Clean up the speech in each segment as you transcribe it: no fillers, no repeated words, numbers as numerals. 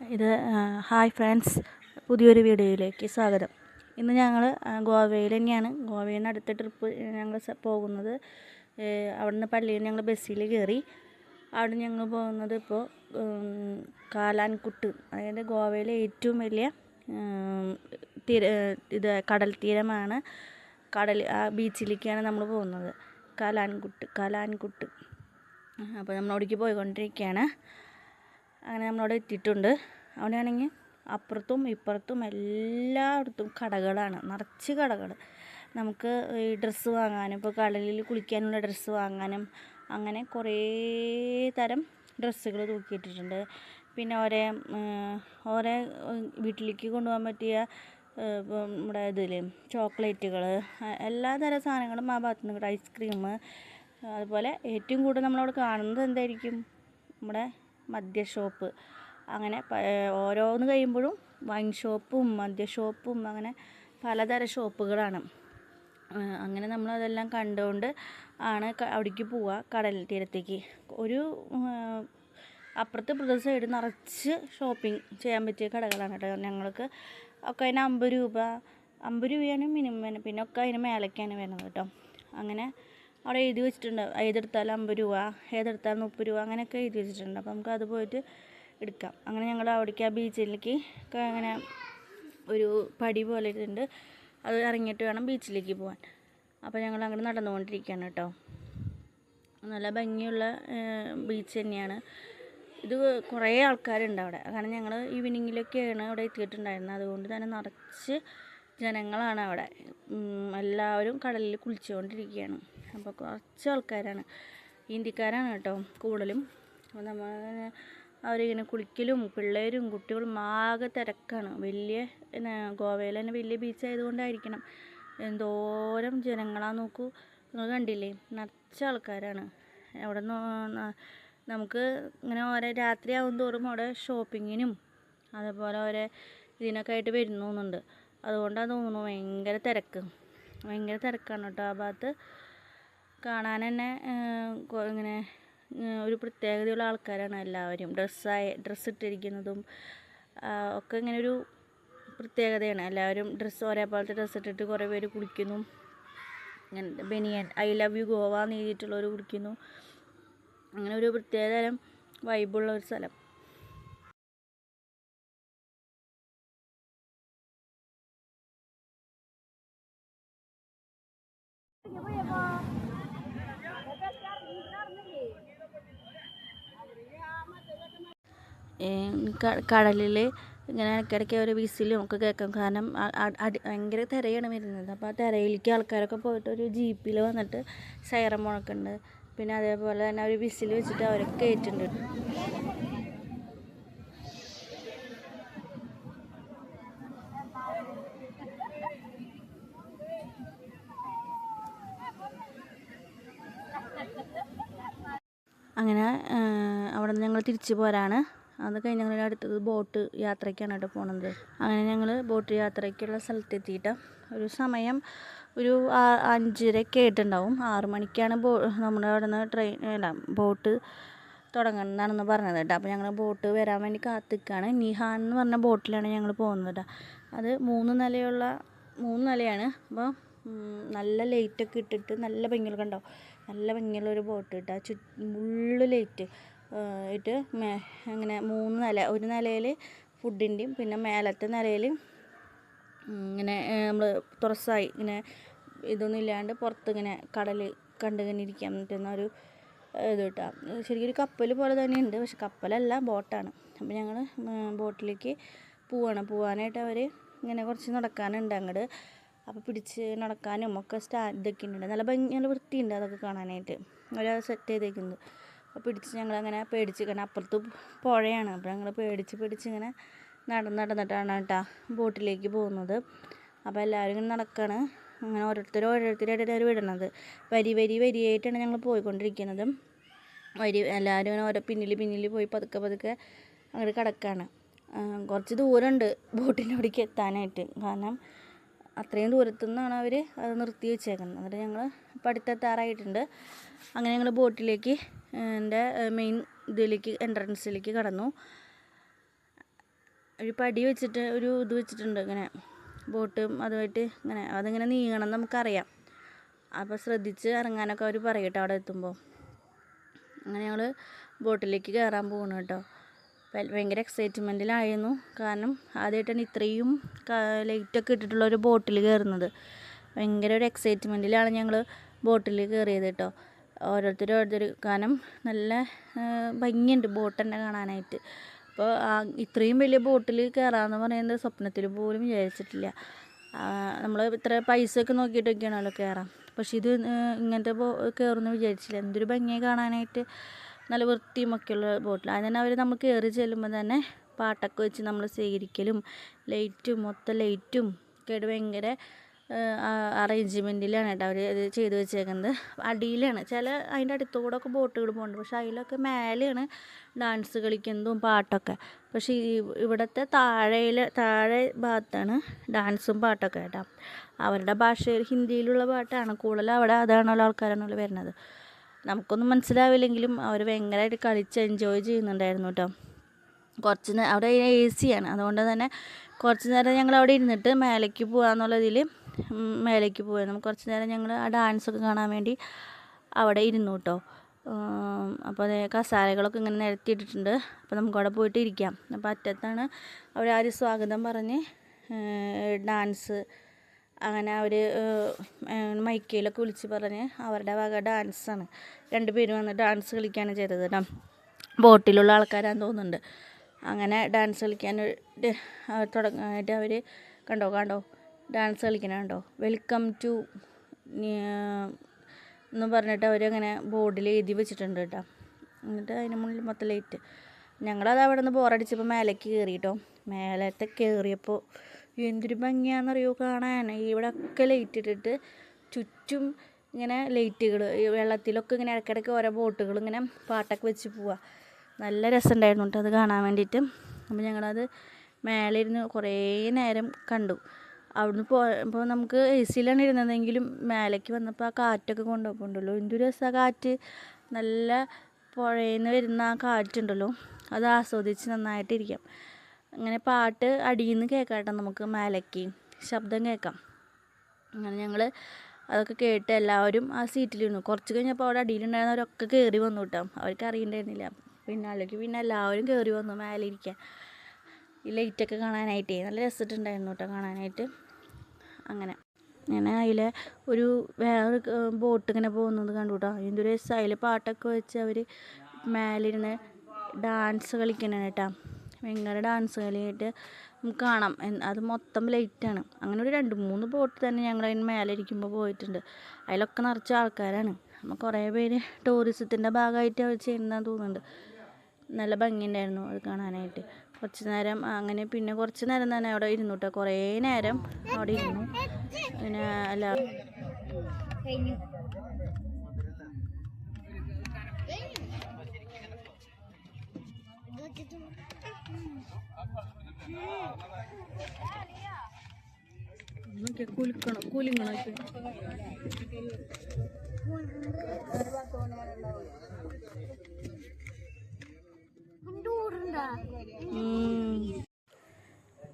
Hi friends, പുതിയൊരു വീഡിയോയിലേക്ക് സ്വാഗതം. ഇന്ന് ഞങ്ങൾ ഗോവയിൽ തന്നെയാണ്. ഗോവയിൽ നിന്ന് അടുത്ത ട്രിപ്പ് ഞങ്ങൾ പോകുന്നത്. അവിടുന്ന് പള്ളിയിൽ ഞങ്ങൾ ബസ്സിൽ കയറി. അവിടെ ഞങ്ങൾ പോകുന്നത് ഇപ്പോൾ കാലാൻകുട്ട്, അതായത് ഗോവയിലെ ഏറ്റവും വലിയ കടൽ തീരമാണ്. ആ ബീച്ചിലേക്കാണ് നമ്മൾ പോകുന്നത്. കാലാൻകുട്ട്. അപ്പോൾ നമ്മളവിടേക്ക് പോയിക്കൊണ്ടിരിക്കുകയാണ്. അങ്ങനെ നമ്മളവിടെ എത്തിയിട്ടുണ്ട്. അവിടെയാണെങ്കിൽ അപ്പുറത്തും ഇപ്പുറത്തും എല്ലായിടത്തും കടകളാണ്, നിറച്ച് കടകൾ. നമുക്ക് ഈ ഡ്രസ്സ് വാങ്ങാനും, ഇപ്പോൾ കടലിൽ കുളിക്കാനുള്ള ഡ്രസ്സ് വാങ്ങാനും അങ്ങനെ കുറേ തരം ഡ്രസ്സുകൾ തൂക്കിയിട്ടിട്ടുണ്ട്. പിന്നെ ഓരോ വീട്ടിലേക്ക് കൊണ്ടുപോകാൻ പറ്റിയ നമ്മുടെ ചോക്ലേറ്റുകൾ, എല്ലാ തരം സാധനങ്ങളും ആ ഭാഗത്ത് നിന്ന്. ഐസ്ക്രീം, അതുപോലെ ഏറ്റവും കൂടുതൽ നമ്മളവിടെ കാണുന്നത് എന്തായിരിക്കും? നമ്മുടെ മദ്യ ഷോപ്പ്. അങ്ങനെ ഓരോന്ന് കഴിയുമ്പോഴും വൈൻ ഷോപ്പും മദ്യ ഷോപ്പും അങ്ങനെ പലതരം ഷോപ്പുകളാണ്. അങ്ങനെ നമ്മളതെല്ലാം കണ്ടുകൊണ്ട് ആണ് അവിടേക്ക് പോവുക, കടൽ തീരത്തേക്ക്. അപ്പുറത്തെ സൈഡ് നിറച്ച് ഷോപ്പിംഗ് ചെയ്യാൻ പറ്റിയ കടകളാണ് കേട്ടോ. ഞങ്ങൾക്ക് ഒക്കെ അതിന് 50 രൂപയാണ് മിനിമം, പിന്നെ ഒക്കെ അതിന് മേലേക്കാണ് വരുന്നത് കേട്ടോ. അങ്ങനെ അവിടെ എഴുതി വെച്ചിട്ടുണ്ട്, ഏതെടുത്താലും 50 രൂപ, ഏതെടുത്താലും 30 രൂപ, അങ്ങനെയൊക്കെ എഴുതി വെച്ചിട്ടുണ്ട്. അപ്പോൾ നമുക്ക് അത് പോയിട്ട് എടുക്കാം. അങ്ങനെ ഞങ്ങൾ അവിടേക്ക് ആ ബീച്ചിലേക്ക് അങ്ങനെ ഒരു പടി പോലെ ഇട്ടുണ്ട്, അത് ഇറങ്ങിയിട്ട് വേണം ബീച്ചിലേക്ക് പോകാൻ. അപ്പോൾ ഞങ്ങൾ അങ്ങോട്ട് നടന്നുകൊണ്ടിരിക്കുകയാണ് കേട്ടോ. നല്ല ഭംഗിയുള്ള ബീച്ച് തന്നെയാണ് ഇത്. കുറേ ആൾക്കാരുണ്ട് അവിടെ, കാരണം ഞങ്ങൾ ഈവനിങ്ങിലൊക്കെയാണ് അവിടെ എത്തിയിട്ടുണ്ടായിരുന്നത്. അതുകൊണ്ട് തന്നെ നിറച്ച് ജനങ്ങളാണ് അവിടെ. എല്ലാവരും കടലിൽ കുളിച്ചുകൊണ്ടിരിക്കുകയാണ്. അപ്പോൾ കുറച്ച് ആൾക്കാരാണ്, ഇന്ത്യക്കാരാണ് കേട്ടോ കൂടുതലും. അപ്പോൾ അവരിങ്ങനെ കുളിക്കലും പിള്ളേരും കുട്ടികളും ആകെ തിരക്കാണ്. ഗോവയിൽ തന്നെ വലിയ ബീച്ച് ആയതുകൊണ്ടായിരിക്കണം എന്തോരം ജനങ്ങളാന്ന് നോക്കൂ. നിങ്ങൾ കണ്ടില്ലേ, നിറച്ച ആൾക്കാരാണ്. അവിടെ നമുക്ക് ഇങ്ങനെ രാത്രിയാവും തോറും അവിടെ ഷോപ്പിങ്ങിനും അതേപോലെ ഇതിനൊക്കെ ആയിട്ട് വരുന്നുണ്ട്. അതുകൊണ്ടാണ് തോന്നുന്നു ഭയങ്കര തിരക്കാണ് കേട്ടോ ആ ഭാഗത്ത്. കാണാൻ തന്നെ ഇങ്ങനെ ഒരു പ്രത്യേകതയുള്ള ആൾക്കാരാണ് എല്ലാവരും. ഡ്രസ്സ് ഇട്ടിരിക്കുന്നതും ഒക്കെ ഇങ്ങനെ ഒരു പ്രത്യേകതയാണ്. എല്ലാവരും ഒരേപോലത്തെ ഡ്രസ്സ് ഇട്ടിട്ട് കുറേ പേര് കുളിക്കുന്നു. ഇങ്ങനെ ബനിയൻ ഐ ലവ് യു ഗോവ എന്ന് എഴുതിയിട്ടുള്ളവർ കുളിക്കുന്നു. അങ്ങനെ ഒരു പ്രത്യേകതരം വൈബുള്ള ഒരു സ്ഥലം. കടലിൽ ഇങ്ങനെ ഇടയ്ക്കിടയ്ക്ക് ഒരു വിസിലും ഒക്കെ കേൾക്കാം, കാരണം ഭയങ്കര തിരയാണ് വരുന്നത്. അപ്പോൾ ആ തിരയിലേക്ക് ആൾക്കാരൊക്കെ പോയിട്ട് ഒരു ജീപ്പിൽ വന്നിട്ട് സൈറൻ മുഴക്കുന്നുണ്ട്. പിന്നെ അതേപോലെ തന്നെ ഒരു വിസിൽ വെച്ചിട്ട് അവരൊക്കെ കയറ്റുന്നുണ്ട്. അങ്ങനെ അവിടെ നിന്ന് ഞങ്ങൾ തിരിച്ചു പോരാണ്. അത് കഴിഞ്ഞ് ഞങ്ങൾ അടുത്തത് ബോട്ട് യാത്രയ്ക്കാണ് കേട്ടോ പോണത്. അങ്ങനെ ഞങ്ങൾ ബോട്ട് യാത്രയ്ക്കുള്ള സ്ഥലത്തെത്തിയിട്ട് ഒരു സമയം ഒരു 5:30 ആയിട്ടുണ്ടാവും. 6 മണിക്കാണ് നമ്മുടെ അവിടെ നിന്ന് ബോട്ട് തുടങ്ങണമെന്നാണെന്ന് പറഞ്ഞത് കേട്ടോ. അപ്പോൾ ഞങ്ങൾ ബോട്ട് വരാൻ വേണ്ടി കാത്തിക്കാണ്. നിഹാൻ എന്ന് പറഞ്ഞ ബോട്ടിലാണ് ഞങ്ങൾ പോകുന്നത് കേട്ടോ. അത് 3 നിലയാണ്. അപ്പോൾ നല്ല ലൈറ്റൊക്കെ ഇട്ടിട്ട് നല്ല ഭംഗിയുള്ള കണ്ടോ, നല്ല ഭംഗിയുള്ളൊരു ബോട്ട് കേട്ടോ. ഫുള്ള് ലൈറ്റ് ഇട്ട് അങ്ങനെ 3 നില, ഒരു നിലയിൽ ഫുഡിൻ്റെയും പിന്നെ മേലത്തെ നിലയിൽ ഇങ്ങനെ നമ്മൾ തുറസായി ഇങ്ങനെ ഇതൊന്നും ഇല്ലാണ്ട് പുറത്തിങ്ങനെ കടൽ കണ്ടിങ്ങനെ ഇരിക്കാൻ പറ്റുന്ന ഒരു ഇത് കേട്ടോ. ശരിക്കും ഒരു കപ്പൽ പോലെ തന്നെയുണ്ട്, പക്ഷെ കപ്പലല്ല, ബോട്ടാണ്. അപ്പോൾ ഞങ്ങൾ ബോട്ടിലേക്ക് പോവാനായിട്ട് അവർ ഇങ്ങനെ കുറച്ച് നടക്കാനുണ്ട് അങ്ങോട്ട്. അപ്പോൾ പിടിച്ച് നടക്കാനും ഒക്കെ ഇതൊക്കെ ഉണ്ട്. നല്ല വൃത്തിയുണ്ട് അതൊക്കെ കാണാനായിട്ട്. ഒരാൾ സെറ്റ് ചെയ്തേക്കുന്നത്. അപ്പോൾ പിടിച്ച് ഞങ്ങളങ്ങനെ കാരണം അപ്പുറത്ത് പുഴയാണ്. അപ്പോൾ ഞങ്ങൾ പേടിച്ച് ഇങ്ങനെ നടന്നിട്ടാണ് കേട്ടോ ബോട്ടിലേക്ക് പോകുന്നത്. അപ്പോൾ എല്ലാവരും ഇങ്ങനെ നടക്കുകയാണ്. അങ്ങനെ ഓരോരുത്തരായിട്ടാണ് വിടുന്നത്. വരിയായിട്ടാണ് ഞങ്ങൾ പോയിക്കൊണ്ടിരിക്കുന്നത്. എല്ലാവരും ഇങ്ങനെ ഓരോ പിന്നിൽ പോയി പതുക്കെ അങ്ങോട്ട് കിടക്കുകയാണ്. കുറച്ച് ദൂരമുണ്ട് ബോട്ടിൻ്റെ അവിടേക്ക് എത്താനായിട്ട്, കാരണം അത്രയും ദൂരത്തു നിന്നാണ് അവർ അത് നിർത്തി വെച്ചേക്കുന്നത്. എന്നിട്ട് ഞങ്ങൾ പഠിത്തെത്താറായിട്ടുണ്ട്. അങ്ങനെ ഞങ്ങൾ ബോട്ടിലേക്ക് മെയിൻ എൻട്രൻസിലേക്ക് കടന്നു. ഒരു പടി വെച്ചിട്ട് ഒരു ഇത് വെച്ചിട്ടുണ്ട് ഇങ്ങനെ ബോട്ടും അതുമായിട്ട് ഇങ്ങനെ അതിങ്ങനെ നീങ്ങണം നമുക്കറിയാം. അപ്പോൾ ശ്രദ്ധിച്ച് ഇറങ്ങാനൊക്കെ അവർ പറയും കേട്ടോ അവിടെ എത്തുമ്പോൾ. അങ്ങനെ ഞങ്ങൾ ബോട്ടിലേക്ക് കയറാൻ പോകണം കേട്ടോ. ഭയങ്കര എക്സൈറ്റ്മെൻറ്റിലായിരുന്നു. കാരണം ആദ്യമായിട്ടാണ് ഇത്രയും ലൈറ്റൊക്കെ ഇട്ടിട്ടുള്ളൊരു ബോട്ടിൽ കയറുന്നത്. ഭയങ്കര ഒരു എക്സൈറ്റ്മെൻറ്റിലാണ് ഞങ്ങൾ ബോട്ടിൽ കയറിയത് കേട്ടോ. ഓരോരുത്തർ കാരണം നല്ല ഭംഗിയുണ്ട് ബോട്ട് തന്നെ കാണാനായിട്ട്. അപ്പോൾ ഇത്രയും വലിയ ബോട്ടിൽ കയറാമെന്ന് പറയുന്നത് സ്വപ്നത്തിൽ പോലും വിചാരിച്ചിട്ടില്ല. നമ്മൾ ഇത്ര പൈസയൊക്കെ നോക്കിയിട്ടൊക്കെയാണല്ലോ കയറാം. പക്ഷെ ഇത് ഇങ്ങനത്തെ കയറുമെന്ന് വിചാരിച്ചില്ല. എന്തൊരു ഭംഗിയായി കാണാനായിട്ട്, നല്ല വൃത്തിയുമൊക്കെയുള്ള ബോട്ടിൽ. അതിന് തന്നെ അവർ നമ്മൾ കയറി ചെല്ലുമ്പോൾ തന്നെ പാട്ടൊക്കെ വെച്ച് നമ്മൾ സ്വീകരിക്കലും മൊത്തം ലൈറ്റും ഒക്കെ ഭയങ്കര അറേഞ്ച്മെൻറ്റിലാണ് കേട്ടോ അവർ ഇത് ചെയ്ത് വെച്ചേക്കുന്നത്. അടിയിലാണ് അതിൻ്റെ അടുത്തുകൂടെ ഒക്കെ ബോട്ടുകൾ പോകുന്നുണ്ട്. പക്ഷെ അതിലൊക്കെ മേലെയാണ് ഡാൻസ് കളിക്കുന്നതും പാട്ടൊക്കെ. പക്ഷേ ഇവിടുത്തെ താഴെ ഭാഗത്താണ് ഡാൻസും പാട്ടൊക്കെ കേട്ടോ. അവരുടെ ഭാഷയിൽ ഹിന്ദിയിലുള്ള പാട്ടാണ് കൂടുതൽ. അവിടെ അതാണുള്ള ആൾക്കാരാണല്ലോ വരുന്നത്. നമുക്കൊന്നും മനസ്സിലാവില്ലെങ്കിലും അവർ ഭയങ്കരമായിട്ട് കളിച്ച് എൻജോയ് ചെയ്യുന്നുണ്ടായിരുന്നു കേട്ടോ. അവിടെ AC ആണ്. അതുകൊണ്ട് തന്നെ കുറച്ച് നേരം ഞങ്ങൾ അവിടെ ഇരുന്നിട്ട് മേലേക്ക് പോകാമെന്നുള്ളതിൽ മേലേക്ക് പോയിരുന്നു. കുറച്ച് നേരം ഞങ്ങൾ ആ ഡാൻസൊക്കെ കാണാൻ വേണ്ടി അവിടെ ഇരുന്നു കേട്ടോ. അപ്പോൾ അതേ കസാരകളൊക്കെ ഇങ്ങനെ നിരത്തിയിട്ടിട്ടുണ്ട്. അപ്പോൾ നമുക്കവിടെ പോയിട്ട് ഇരിക്കാം. അപ്പോൾ അറ്റത്താണ് അവരാരും സ്വാഗതം പറഞ്ഞ് ഡാൻസ് അങ്ങനെ അവർ മൈക്കയിലൊക്കെ വിളിച്ച് പറഞ്ഞ് അവരുടെ വക ഡാൻസാണ്. 2 പേരും വന്ന് ഡാൻസ് കളിക്കുകയാണ് ചെയ്തത് കേട്ടോ. ബോട്ടിലുള്ള ആൾക്കാരാന്ന് തോന്നുന്നുണ്ട്. അങ്ങനെ ഡാൻസ് കളിക്കാൻ തുടങ്ങാനായിട്ട് അവർ കണ്ടോ ഡാൻസ് കളിക്കണ കണ്ടോ. വെൽക്കം ടു എന്ന് പറഞ്ഞിട്ട് അവരങ്ങനെ ബോർഡിൽ എഴുതി വെച്ചിട്ടുണ്ട് കേട്ടോ. എന്നിട്ട് അതിന് മുന്നിൽ മൊത്തം ലൈറ്റ്. ഞങ്ങളത് അവിടെ നിന്ന് ബോറടിച്ചപ്പോൾ മേലേക്ക് കയറി കേട്ടോ. മേലത്തെ കയറിയപ്പോൾ എന്തൊരു ഭംഗിയാണെന്നറിയോ കാണാൻ. ഇവിടെ ഒക്കെ ലൈറ്റ് ഇട്ടിട്ട് ചുറ്റും ഇങ്ങനെ ലൈറ്റുകൾ, ഈ വെള്ളത്തിലൊക്കെ ഇങ്ങനെ ഇടയ്ക്കിടയ്ക്ക് ഓരോ ബോട്ടുകൾ ഇങ്ങനെ പാട്ടൊക്കെ വെച്ച് പോവുക. നല്ല രസമുണ്ടായിരുന്നു കേട്ടോ അത് കാണാൻ വേണ്ടിയിട്ട്. അപ്പോൾ ഞങ്ങളത് മേലെ ഇരുന്ന് കുറേ നേരം കണ്ടു. അവിടുന്ന് പോയപ്പോൾ നമുക്ക് AC-യിലാണ് ഇരുന്നതെങ്കിലും മേലേക്ക് വന്നപ്പോൾ ആ കാറ്റൊക്കെ കൊണ്ടുപോകുന്നുണ്ടല്ലോ. എന്തൊരു രസമാണ് കാറ്റ്. നല്ല പുഴയിൽ നിന്ന് വരുന്ന ആ കാറ്റുണ്ടല്ലോ, അത് ആസ്വദിച്ച് നന്നായിട്ടിരിക്കാം. അങ്ങനെ പാട്ട് അടിയിൽ നിന്ന് കേൾക്കാം കേട്ടോ. നമുക്ക് മേലേക്ക് ശബ്ദം കേൾക്കാം. അങ്ങനെ ഞങ്ങൾ അതൊക്കെ കേട്ട് എല്ലാവരും ആ സീറ്റിലിരുന്നു. കുറച്ച് കഴിഞ്ഞപ്പോൾ അവിടെ അടിയിലുണ്ടായിരുന്നവരൊക്കെ കയറി വന്നു കേട്ടോ. അവർക്ക് അറിയണ്ടായിരുന്നില്ല. പിന്നെ എല്ലാവരും കയറി വന്നു മേലെ ഇരിക്കാൻ. ഈ ലൈറ്റൊക്കെ കാണാനായിട്ടേ നല്ല രസമായിട്ടുണ്ടായിരുന്നു കേട്ടോ കാണാനായിട്ട്. അങ്ങനെ അതിൽ വേറെ ബോട്ട് ഇങ്ങനെ പോകുന്നത് കണ്ടു കേട്ടോ. എന്തൊരു രസം. അതിൽ പാട്ടൊക്കെ വെച്ച് അവർ മേലിരുന്ന് ഡാൻസ് കളിക്കണം കേട്ടോ. ഭയങ്കര ഡാൻസ് കളിയായിട്ട് നമുക്ക് കാണാം. അത് മൊത്തം ലൈറ്റാണ്. അങ്ങനെ ഒരു 2-3 ബോട്ട് തന്നെ ഞങ്ങൾ അതിന് മേലെ ഇരിക്കുമ്പോൾ പോയിട്ടുണ്ട്. അതിലൊക്കെ നിറച്ച ആൾക്കാരാണ്. നമ്മൾ കുറേ പേര് ടൂറിസത്തിൻ്റെ ഭാഗമായിട്ട് അവർ ചെയ്യുന്നതെന്ന് തോന്നുന്നുണ്ട്. നല്ല ഭംഗിയുണ്ടായിരുന്നു അത് കാണാനായിട്ട്. കുറച്ച് നേരം അങ്ങനെ പിന്നെ കുറച്ച് നേരം തന്നെ അവിടെ ഇരുന്നു കേട്ടോ. കുറേ നേരം അവിടെ ഇരുന്നു. പിന്നെ എല്ലാവരും കൂലിങ്ങളൊക്കെ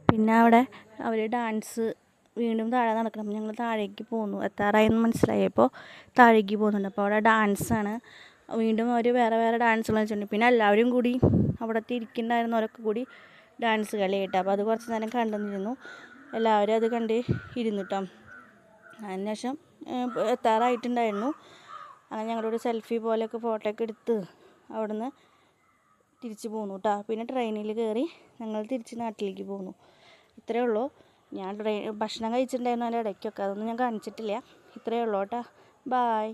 പിന്നെ അവിടെ അവർ ഡാൻസ് വീണ്ടും താഴെ നടക്കണം. ഞങ്ങൾ താഴേക്ക് പോന്നു. എത്താറായെന്ന് മനസ്സിലായപ്പോൾ താഴേക്ക് പോകുന്നുണ്ട്. അപ്പോൾ അവിടെ ഡാൻസാണ്. വീണ്ടും അവർ വേറെ ഡാൻസുകൾ വെച്ചിട്ടുണ്ട്. പിന്നെ എല്ലാവരും കൂടി അവിടത്തെ ഇരിക്കുന്നുണ്ടായിരുന്നവരൊക്കെ കൂടി ഡാൻസ് കളി കേട്ടോ. അപ്പോൾ അത് കുറച്ച് നേരം കണ്ടുനിന്നു. എല്ലാവരും അത് കണ്ട് ഇരുന്നിട്ടോ. അതിനുശേഷം എത്താറായിട്ടുണ്ടായിരുന്നു. അങ്ങനെ ഞങ്ങളോട് സെൽഫി പോലെയൊക്കെ ഫോട്ടോ ഒക്കെ എടുത്ത് അവിടുന്ന് തിരിച്ച് പോന്നു കേട്ടോ. പിന്നെ ട്രെയിനിൽ കയറി ഞങ്ങൾ തിരിച്ച് നാട്ടിലേക്ക് പോന്നു. ഇത്രയേ ഉള്ളൂ. ഞാൻ ഭക്ഷണം കഴിച്ചിട്ടുണ്ടായിരുന്നു അതിൻ്റെ ഇടയ്ക്കൊക്കെ. അതൊന്നും ഞാൻ കാണിച്ചിട്ടില്ല. ഇത്രയേ ഉള്ളൂ കേട്ടോ. ബായ്.